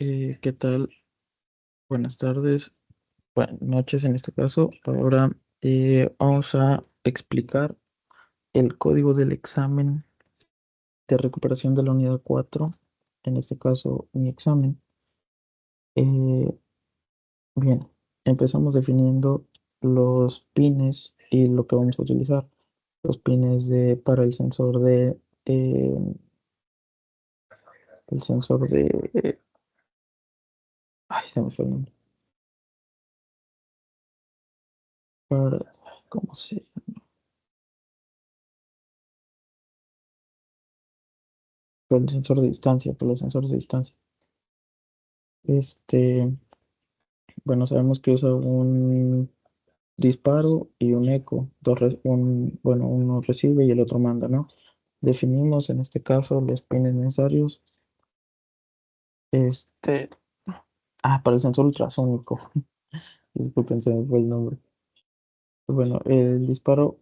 ¿Qué tal? Buenas tardes, buenas noches en este caso. Ahora vamos a explicar el código del examen de recuperación de la unidad 4. En este caso, mi examen. Eh, Bien, empezamos definiendo los pines y lo que vamos a utilizar. Los pines para eh, el sensor ay, se me fue el nombre. Para, ¿cómo se El sensor de distancia, por los sensores de distancia. Este, bueno, sabemos que usa un disparo y un eco. Bueno, uno recibe y el otro manda, ¿no? Definimos en este caso los pines necesarios. Este, para el sensor ultrasónico. Disculpen, se me fue el nombre. Bueno, el disparo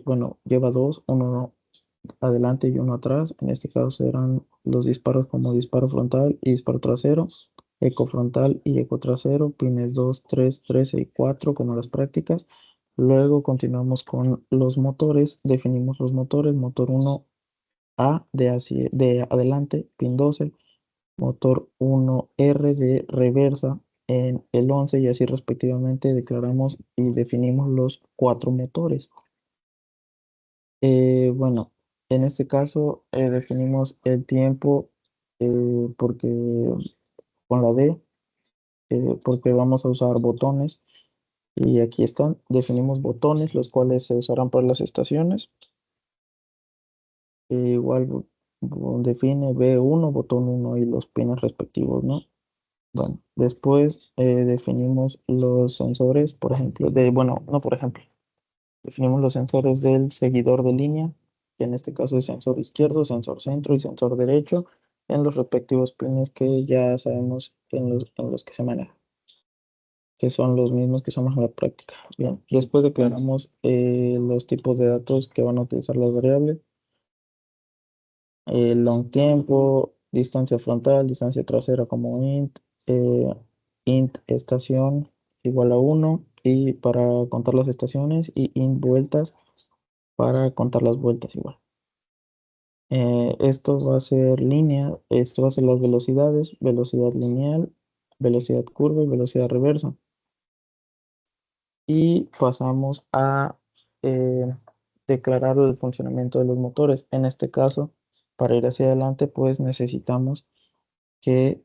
bueno, lleva dos, uno adelante y uno atrás. En este caso serán los disparos como disparo frontal y disparo trasero, eco frontal y eco trasero, pines 2, 3, 13 y 4 como las prácticas. Luego continuamos con los motores, definimos los motores, motor 1A de adelante, pin 12, motor 1R de reversa en el 11 y así respectivamente declaramos y definimos los cuatro motores. Bueno, en este caso definimos el tiempo porque con la D, porque vamos a usar botones y aquí están, definimos botones los cuales se usarán para las estaciones. Igual define B1, botón 1 y los pines respectivos, ¿no? Bueno, después definimos los sensores, por ejemplo, bueno, no por ejemplo, definimos los sensores del seguidor de línea, que en este caso es sensor izquierdo, sensor centro y sensor derecho, en los respectivos pines que ya sabemos en los que se manejan, que son los mismos que usamos en la práctica. Bien, después declaramos los tipos de datos que van a utilizar las variables, long tiempo, distancia frontal, distancia trasera como eh, int estación igual a 1 y para contar las estaciones y int vueltas para contar las vueltas igual. Esto va a ser línea, esto va a ser las velocidades, velocidad lineal, velocidad curva y velocidad reversa. Y pasamos a eh, declarar el funcionamiento de los motores. En este caso, para ir hacia adelante, pues que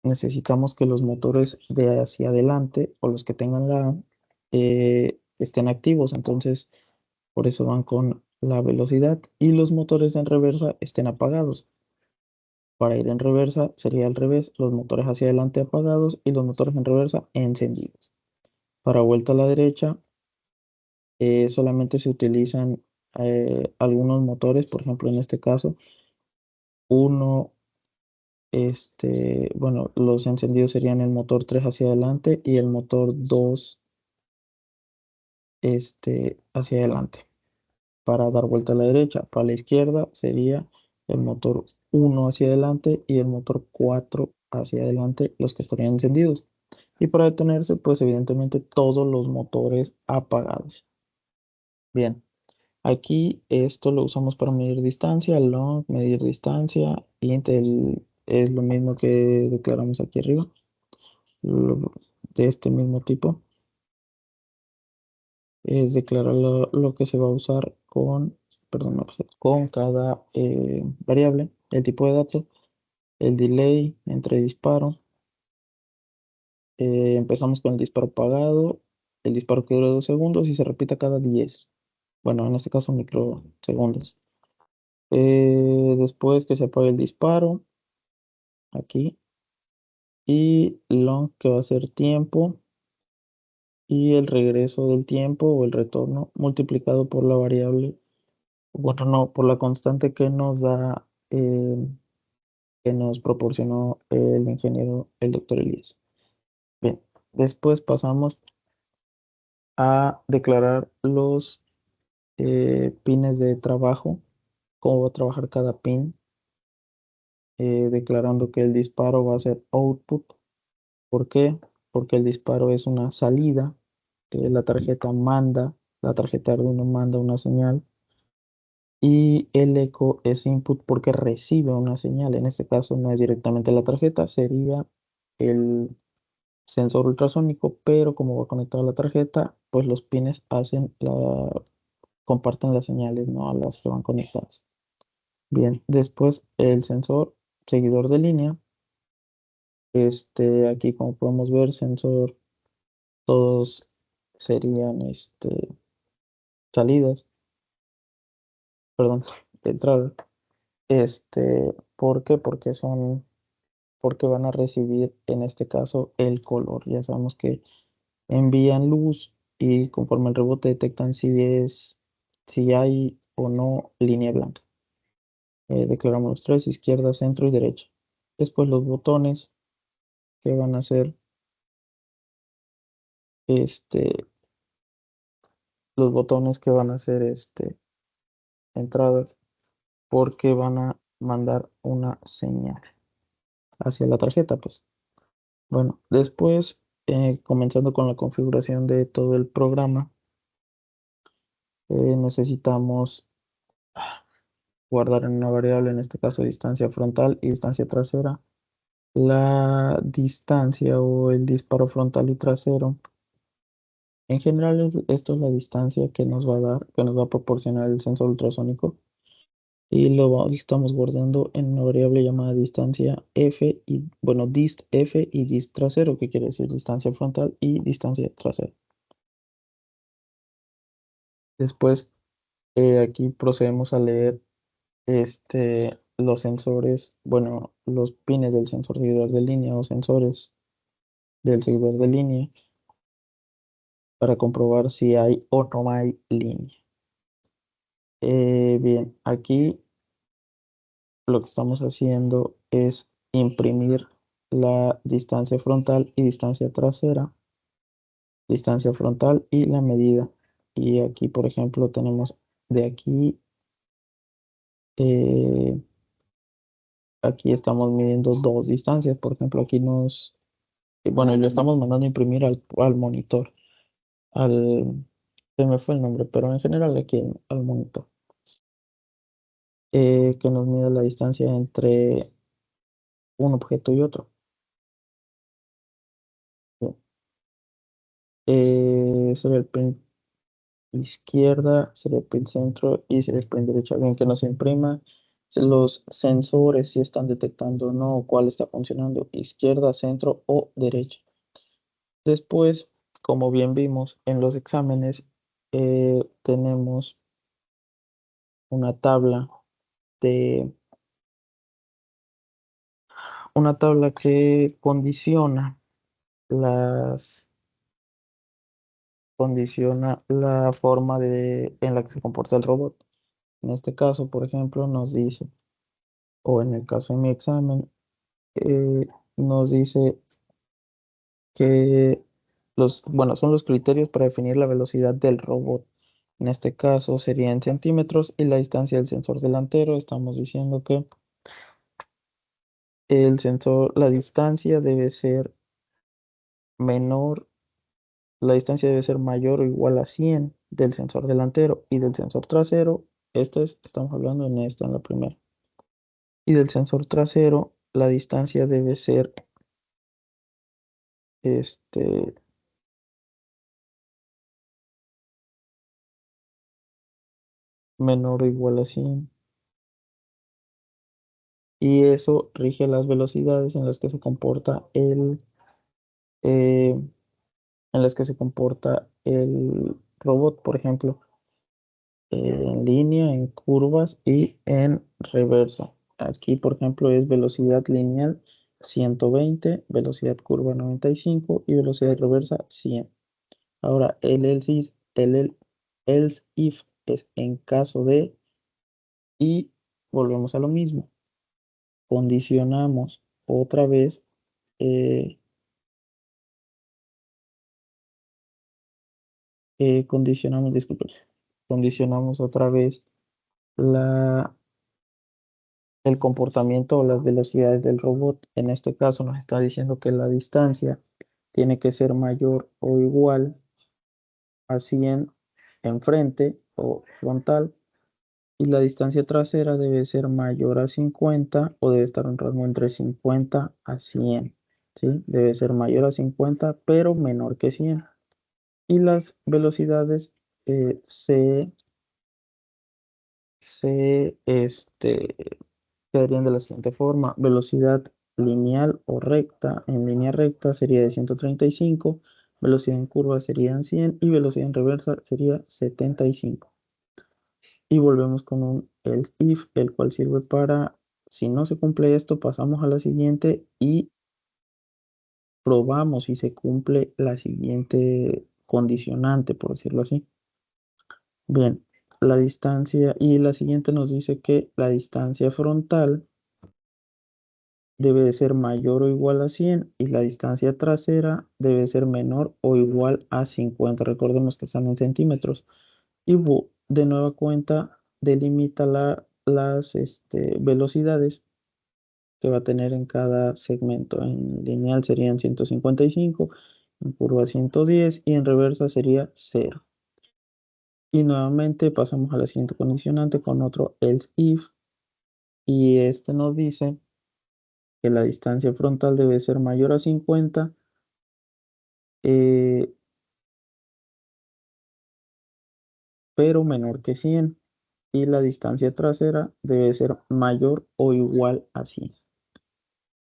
necesitamos que los motores de hacia adelante o los que tengan la estén activos. Entonces, por eso van con la velocidad y los motores en reversa estén apagados. Para ir en reversa sería al revés, los motores hacia adelante apagados y los motores en reversa encendidos. Para vuelta a la derecha solamente se utilizan algunos motores, por ejemplo en este caso, uno, bueno, los encendidos serían el motor 3 hacia adelante y el motor 2 hacia adelante. Para dar vuelta a la derecha, para la izquierda sería el motor 1 hacia adelante y el motor 4 hacia adelante, los que estarían encendidos. Y para detenerse, pues evidentemente todos los motores apagados. Bien, aquí esto lo usamos para medir distancia, long, medir distancia, int es lo mismo que declaramos aquí arriba, lo- de este mismo tipo. Es declarar lo que se va a usar perdón, no, pues, con cada variable, el tipo de datos, el delay entre disparo. Empezamos con el disparo pagado, el disparo que dura 2 segundos y se repite cada 10. Bueno, en este caso microsegundos. Después que se apague el disparo, aquí, y long que va a ser tiempo, y el regreso del tiempo o el retorno multiplicado por la variable, bueno, no, por la constante que nos da, que nos proporcionó el ingeniero, el doctor Elías. Bien, después pasamos a declarar los pines de trabajo, cómo va a trabajar cada pin. declarando que el disparo va a ser output. ¿Por qué? Porque el disparo es una salida que la tarjeta Arduino manda una señal y el eco es input porque recibe una señal. En este caso no es directamente la tarjeta, sería el sensor ultrasónico, pero como va conectado a la tarjeta, pues los pines comparten las señales, ¿no? A las que van conectadas. Bien, después el sensor seguidor de línea. Aquí como podemos ver, sensor, todos serían salidas, perdón, entradas. ¿Por qué? Porque van a recibir en este caso el color. Ya sabemos que envían luz y conforme el rebote detectan si hay o no línea blanca. Declaramos los tres: izquierda, centro y derecha. Después los botones que van a ser este, los botones que van a ser entradas porque van a mandar una señal hacia la tarjeta, pues. Bueno, después, comenzando con la configuración de todo el programa, necesitamos guardar en una variable, en este caso distancia frontal y distancia trasera. La distancia o el disparo frontal y trasero, en general, esto es la distancia que nos va a dar, que nos va a proporcionar el sensor ultrasónico. Y estamos guardando en una variable llamada distancia f y, bueno, dist f y dist trasero, que quiere decir distancia frontal y distancia trasera. Después, aquí procedemos a leer los sensores, bueno, los pines del sensor seguidor de línea o sensores del seguidor de línea para comprobar si hay o no hay línea. Bien, aquí lo que estamos haciendo es imprimir la distancia frontal y distancia trasera, distancia frontal y la medida. Y aquí, por ejemplo, tenemos de aquí, eh, aquí estamos midiendo dos distancias. Por ejemplo, aquí bueno, y lo estamos mandando a imprimir al monitor, se me fue el nombre, pero en general aquí al monitor, que nos mida la distancia entre un objeto y otro. Bien. Sería el pin izquierda, sería el pin centro y sería el pin derecha. Bien, que nos imprima los sensores si están detectando o no, cuál está funcionando, izquierda, centro o derecha. Después, como bien vimos en los exámenes, tenemos una tabla de una tabla que las condiciona la forma en la que se comporta el robot. En este caso, por ejemplo, nos dice, o en el caso de mi examen, nos dice que bueno, son los criterios para definir la velocidad del robot. En este caso sería en centímetros y la distancia del sensor delantero. Estamos diciendo que la distancia debe ser menor, la distancia debe ser mayor o igual a 100 del sensor delantero y del sensor trasero. Estamos hablando en la primera. Y del sensor trasero, la distancia debe ser este, menor o igual a 100. Y eso rige las velocidades en las que se comporta eh, el robot, por ejemplo, en línea, en curvas y en reversa. Aquí, por ejemplo, es velocidad lineal 120, velocidad curva 95 y velocidad reversa 100. Ahora, else if es en caso de, y volvemos a lo mismo. Condicionamos otra vez, eh, disculpen, condicionamos otra vez la, el comportamiento o las velocidades del robot. En este caso nos está diciendo que la distancia tiene que ser mayor o igual a 100 enfrente o frontal y la distancia trasera debe ser mayor a 50 o debe estar en un rango entre 50 a 100. ¿Sí? Debe ser mayor a 50 pero menor que 100. Y las velocidades quedarían de la siguiente forma. Velocidad lineal o recta. En línea recta sería de 135, velocidad en curva serían 100 y velocidad en reversa sería 75. Y volvemos con un else if, el cual sirve para, si no se cumple esto, pasamos a la siguiente y probamos si se cumple la siguiente condicionante, por decirlo así. Bien, la distancia y la siguiente nos dice que la distancia frontal debe de ser mayor o igual a 100 y la distancia trasera debe ser menor o igual a 50. Recordemos que están en centímetros. Y de nueva cuenta delimita las velocidades que va a tener en cada segmento. En lineal serían 155, en curva 110 y en reversa sería 0. Y nuevamente pasamos a la siguiente condicionante con otro else if y este nos dice que la distancia frontal debe ser mayor a 50 eh, pero menor que 100 y la distancia trasera debe ser mayor o igual a 100.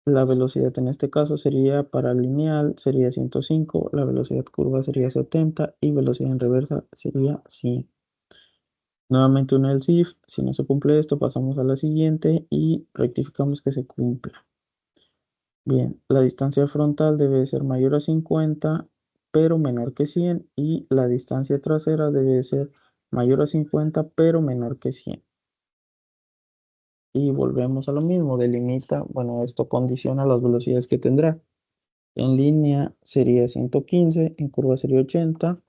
La velocidad en este caso sería para lineal sería 105, la velocidad curva sería 70 y velocidad en reversa sería 100. Nuevamente un else if, si no se cumple esto pasamos a la siguiente y rectificamos que se cumpla. Bien, la distancia frontal debe ser mayor a 50, pero menor que 100 y la distancia trasera debe ser mayor a 50, pero menor que 100. Y volvemos a lo mismo, delimita, bueno, esto condiciona las velocidades que tendrá. En línea sería 115, en curva sería 80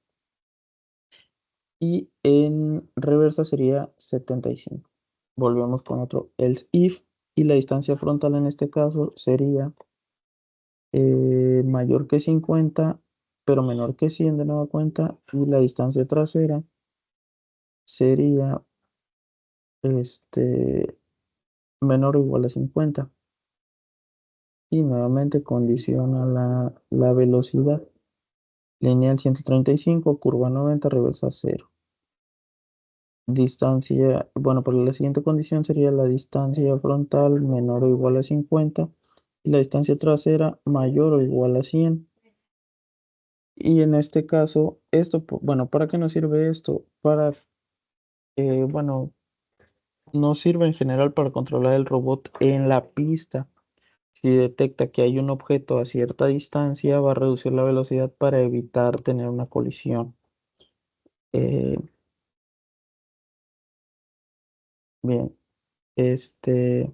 y en reversa sería 75. Volvemos con otro else if y la distancia frontal en este caso sería mayor que 50, pero menor que 100 de nueva cuenta, y la distancia trasera sería menor o igual a 50. Y nuevamente condiciona la velocidad. Lineal 135, curva 90, reversa 0. Distancia, bueno, para la siguiente condición sería la distancia frontal menor o igual a 50 y la distancia trasera mayor o igual a 100. Y en este caso, esto, bueno, ¿para qué nos sirve esto? Bueno, nos sirve en general para controlar el robot en la pista. Si detecta que hay un objeto a cierta distancia, va a reducir la velocidad para evitar tener una colisión. Eh, bien, este,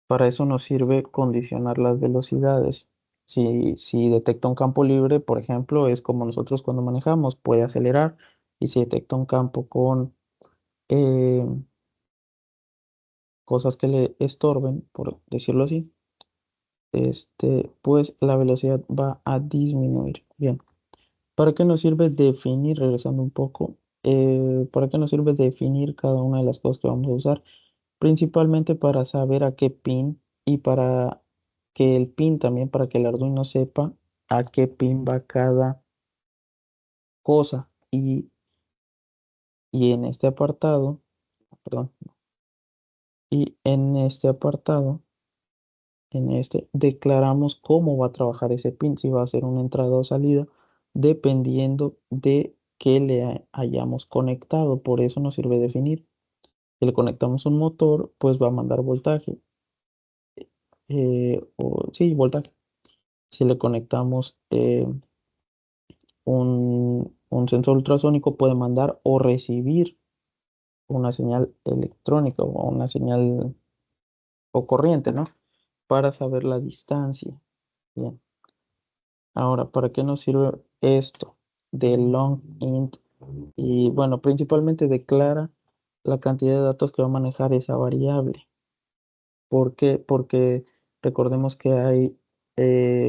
para eso nos sirve condicionar las velocidades. Si detecta un campo libre, por ejemplo, es como nosotros cuando manejamos, puede acelerar. Y si detecta un campo con eh, cosas que le estorben, por decirlo así, pues la velocidad va a disminuir. Bien, ¿para qué nos sirve definir, regresando un poco, para qué nos sirve definir cada una de las cosas que vamos a usar? Principalmente para saber a qué pin y para que el pin también, para que el Arduino sepa a qué pin va cada cosa. Y en este apartado, perdón, y en este apartado, declaramos cómo va a trabajar ese pin, si va a ser una entrada o salida, dependiendo de qué le hayamos conectado. Por eso nos sirve definir. Si le conectamos un motor, pues va a mandar voltaje. Sí, voltaje. Si le conectamos un sensor ultrasónico, puede mandar o recibir una señal electrónica o una señal o corriente, ¿no? Para saber la distancia. Bien. Ahora, ¿para qué nos sirve esto de long int Y bueno, principalmente declara la cantidad de datos que va a manejar esa variable. ¿Por qué? Porque recordemos que hay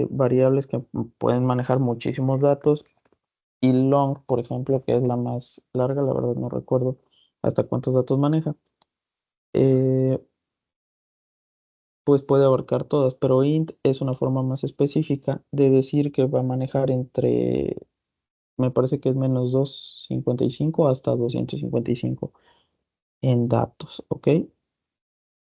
variables que pueden manejar muchísimos datos y long, por ejemplo, que es la más larga, la verdad no recuerdo hasta cuántos datos maneja, eh, pues puede abarcar todas, pero int es una forma más específica de decir que va a manejar entre, me parece que es menos 255 hasta 255 en datos, ¿ok?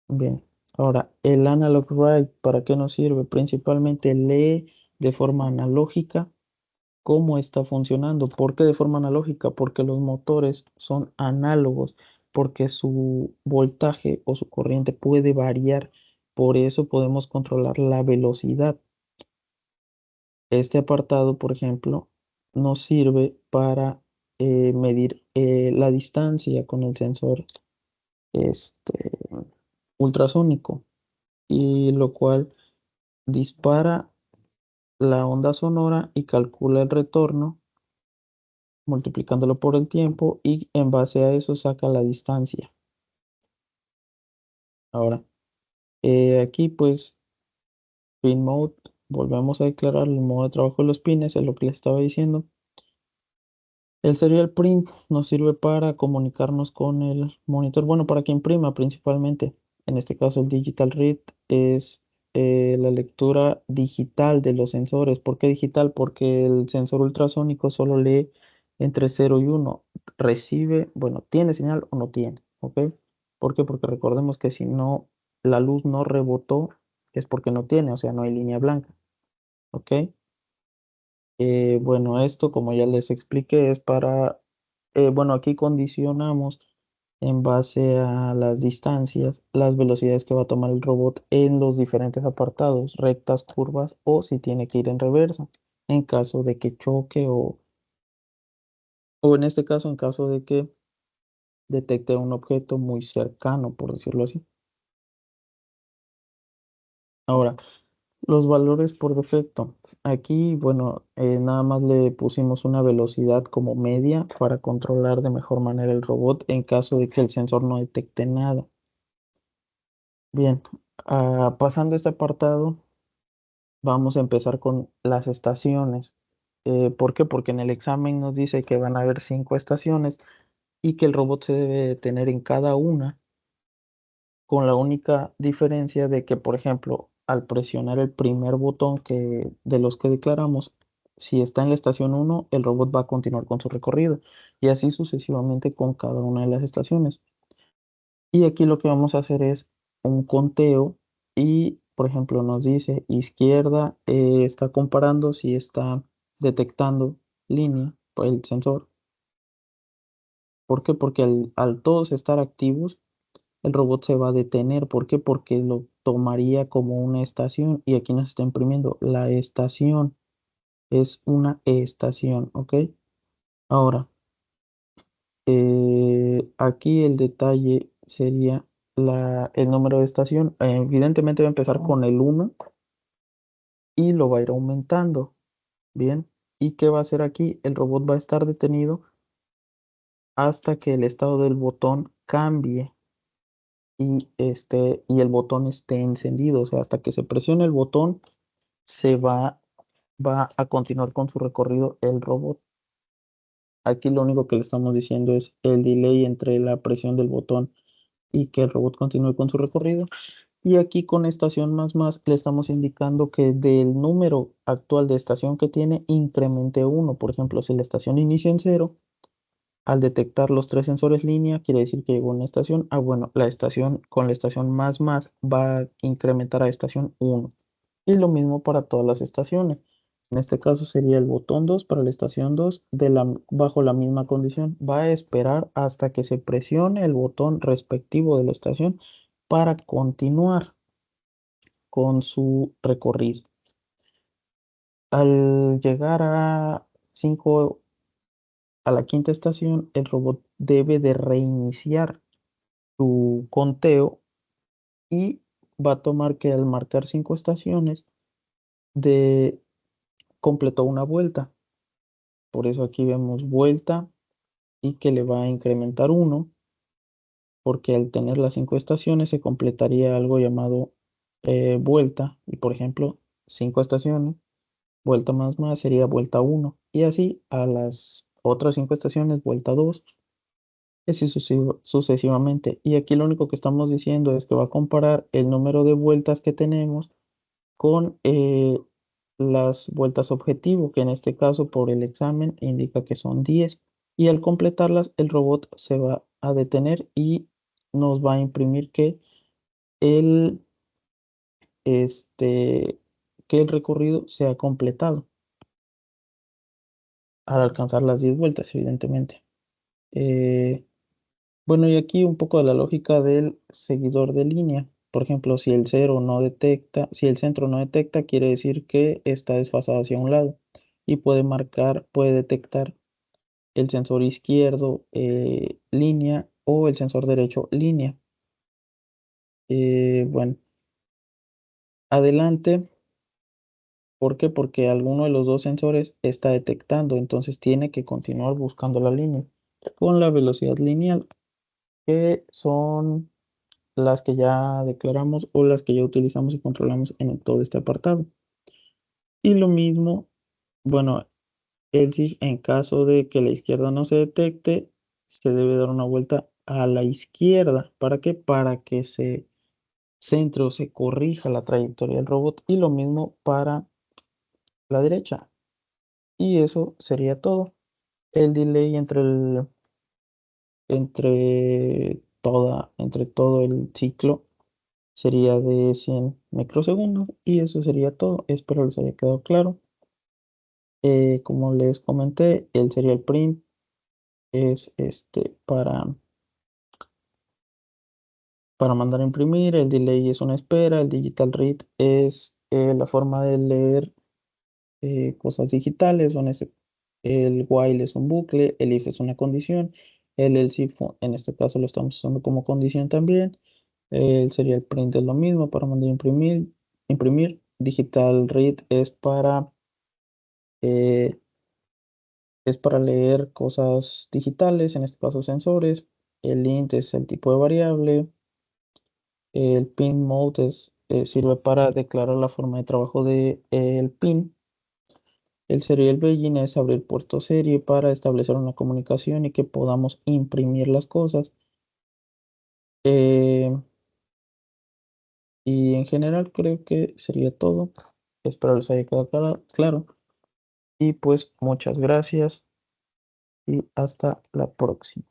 Bien. Ahora, el analog write, ¿para qué nos sirve? Principalmente lee de forma analógica cómo está funcionando. ¿Por qué de forma analógica? Porque los motores son análogos, porque su voltaje o su corriente puede variar. Por eso podemos controlar la velocidad. Este apartado, por ejemplo, nos sirve para medir la distancia con el sensor este, ultrasónico, y lo cual dispara la onda sonora y calcula el retorno multiplicándolo por el tiempo y en base a eso saca la distancia. Ahora, aquí pues pin mode, volvemos a declarar el modo de trabajo de los pines, es lo que les estaba diciendo. El serial print nos sirve para comunicarnos con el monitor, bueno, para que imprima principalmente. En este caso, el digital read es la lectura digital de los sensores. ¿Por qué digital? Porque el sensor ultrasónico solo lee entre 0 y 1. Recibe, bueno, tiene señal o no tiene, ¿ok? ¿Por qué? Porque recordemos que si no, la luz no rebotó, es porque no tiene, o sea, no hay línea blanca, ¿ok? Bueno, esto, como ya les expliqué, es para, bueno, aquí condicionamos en base a las distancias, las velocidades que va a tomar el robot en los diferentes apartados, rectas, curvas o si tiene que ir en reversa, en caso de que choque o en este caso, en caso de que detecte un objeto muy cercano, por decirlo así. Ahora, los valores por defecto. Aquí, bueno, nada más le pusimos una velocidad como media para controlar de mejor manera el robot en caso de que el sensor no detecte nada. Bien, pasando este apartado, vamos a empezar con las estaciones. ¿Por qué? Porque en el examen nos dice que van a haber 5 estaciones y que el robot se debe detener en cada una, con la única diferencia de que, por ejemplo, al presionar el primer botón de los que declaramos, si está en la estación 1, el robot va a continuar con su recorrido y así sucesivamente con cada una de las estaciones. Y aquí lo que vamos a hacer es un conteo y, por ejemplo, nos dice izquierda, está comparando si está detectando línea por el sensor. ¿Por qué? Porque al todos estar activos, el robot se va a detener. ¿Por qué? Porque lo tomaría como una estación y aquí nos está imprimiendo la estación. Es una estación, ¿ok? Ahora, aquí el detalle sería el número de estación. Evidentemente va a empezar con el 1 y lo va a ir aumentando. Bien. ¿Y qué va a hacer aquí? El robot va a estar detenido hasta que el estado del botón cambie y el botón esté encendido. O sea, hasta que se presione el botón, se va a continuar con su recorrido el robot. Aquí lo único que le estamos diciendo es el delay entre la presión del botón y que el robot continúe con su recorrido. Y aquí con estación más le estamos indicando que del número actual de estación que tiene, incremente 1. Por ejemplo, si la estación inicia en 0, al detectar los 3 sensores línea, quiere decir que llegó a una estación. Ah, bueno, la estación con la estación más va a incrementar a estación 1. Y lo mismo para todas las estaciones. En este caso sería el botón 2 para la estación 2 bajo la misma condición. Va a esperar hasta que se presione el botón respectivo de la estación para continuar con su recorrido. Al llegar 5 a la quinta estación, el robot debe de reiniciar su conteo y va a tomar que al marcar 5 estaciones de completó una vuelta. Por eso aquí vemos vuelta y que le va a incrementar 1, porque al tener las 5 estaciones se completaría algo llamado vuelta, y por ejemplo, 5 estaciones, vuelta más sería vuelta 1, y así a las otras 5 estaciones, vuelta 2, y así sucesivamente. Y aquí lo único que estamos diciendo es que va a comparar el número de vueltas que tenemos con las vueltas objetivo, que en este caso por el examen indica que son 10. Y al completarlas, el robot se va a detener y nos va a imprimir el, este, que el recorrido se ha completado al alcanzar las 10 vueltas, evidentemente. Eh, bueno, y aquí un poco de la lógica del seguidor de línea. Por ejemplo, si el cero no detecta, si el centro no detecta, quiere decir que está desfasado hacia un lado y puede detectar el sensor izquierdo línea o el sensor derecho línea. Bueno, adelante. ¿Por qué? Porque alguno de los dos sensores está detectando, entonces tiene que continuar buscando la línea con la velocidad lineal, que son las que ya declaramos o las que ya utilizamos y controlamos en todo este apartado. Y lo mismo, bueno, si en caso de que la izquierda no se detecte, se debe dar una vuelta a la izquierda. ¿Para qué? Para que se centre o se corrija la trayectoria del robot, y lo mismo para la derecha. Y eso sería todo. El delay entre todo el ciclo sería de 100 microsegundos, y eso sería todo. Espero les haya quedado claro. Como les comenté, el serial print es para mandar a imprimir, el delay es una espera, el digital read es la forma de leer cosas digitales, el while es un bucle, el if es una condición, el else if en este caso lo estamos usando como condición también, el serial print es lo mismo para mandar a imprimir, digital read eh, es para leer cosas digitales, en este caso sensores, el int es el tipo de variable, el pin mode sirve para declarar la forma de trabajo del pin. El serial begin es abrir puerto serie para establecer una comunicación y que podamos imprimir las cosas. Eh, y en general creo que sería todo. Espero les haya quedado claro. Y pues muchas gracias y hasta la próxima.